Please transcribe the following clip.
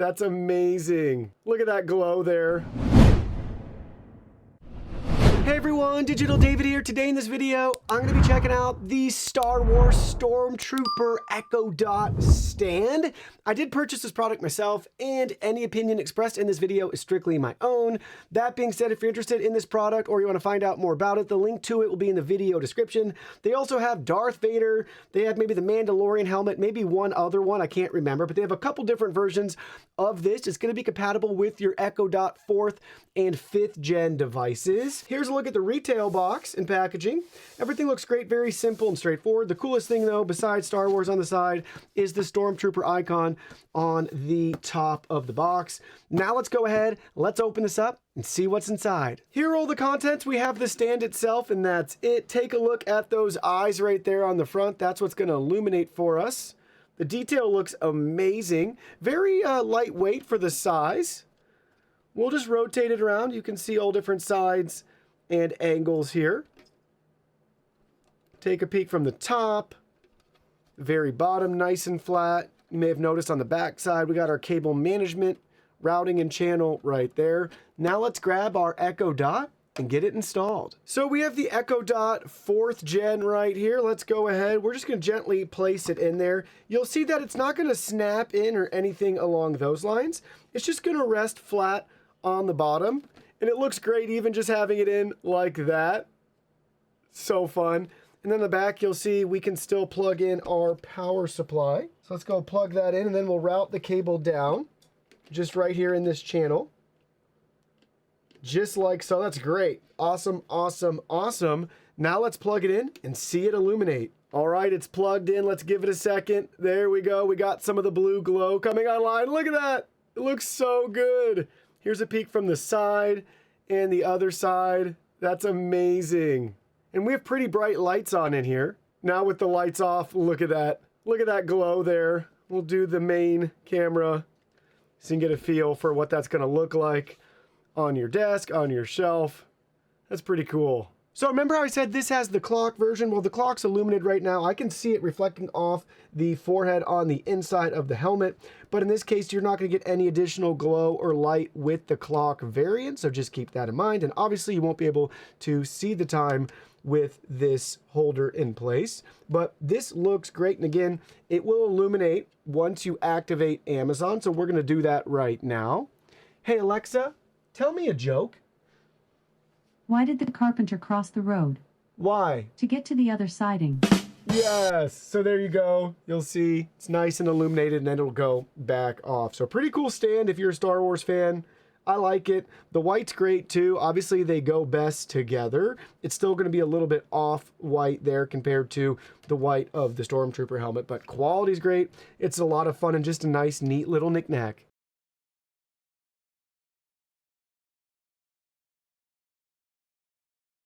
That's amazing. Look at that glow there. Hey everyone, Digital David here. Today in this video, I'm going to be checking out the Star Wars Stormtrooper Echo Dot stand. I did purchase this product myself, and any opinion expressed in this video is strictly my own. That being said, if you're interested in this product or you want to find out more about it, the link to it will be in the video description. They also have Darth Vader. They have maybe the Mandalorian helmet, maybe one other one, I can't remember, but they have a couple different versions of this. It's going to be compatible with your Echo Dot 4th and 5th gen devices. Here's a look at the retail box and packaging. Everything looks great, very simple and straightforward. The coolest thing though, besides Star Wars on the side, is the Stormtrooper icon on the top of the box. Now let's go ahead, let's open this up and see what's inside. Here are all the contents. We have the stand itself, and that's it. Take a look at those eyes right there on the front. That's what's going to illuminate for us. The detail looks amazing. Very lightweight for the size. We'll just rotate it around. You can see all different sides and angles here. Take a peek from the top. Very bottom, nice and flat. You may have noticed on the back side, we got our cable management, routing and channel right there. Now let's grab our Echo Dot and get it installed. So we have the Echo Dot 4th gen right here. Let's go ahead. We're just going to gently place it in there. You'll see that it's not going to snap in or anything along those lines. It's just going to rest flat on the bottom. And it looks great even just having it in like that. So fun. And then the back, you'll see we can still plug in our power supply. So let's go plug that in, and then we'll route the cable down just right here in this channel. Just like so. That's great. Awesome, awesome, awesome. Now let's plug it in and see it illuminate. All right, it's plugged in. Let's give it a second. There we go. We got some of the blue glow coming online. Look at that. It looks so good. Here's a peek from the side and the other side. That's amazing. And we have pretty bright lights on in here. Now with the lights off, look at that. Look at that glow there. We'll do the main camera so you can get a feel for what that's going to look like on your desk, on your shelf. That's pretty cool. So remember how I said this has the clock version? Well, the clock's illuminated right now. I can see it reflecting off the forehead on the inside of the helmet. But in this case, you're not going to get any additional glow or light with the clock variant. So just keep that in mind. And obviously, you won't be able to see the time with this holder in place. But this looks great. And again, it will illuminate once you activate Amazon. So we're going to do that right now. Hey, Alexa, tell me a joke. Why did the carpenter cross the road? Why? To get to the other siding. Yes. So there you go. You'll see it's nice and illuminated, and then it'll go back off. So pretty cool stand if you're a Star Wars fan. I like it. The white's great too. Obviously, they go best together. It's still going to be a little bit off-white there compared to the white of the Stormtrooper helmet, but quality's great. It's a lot of fun and just a nice, neat little knickknack.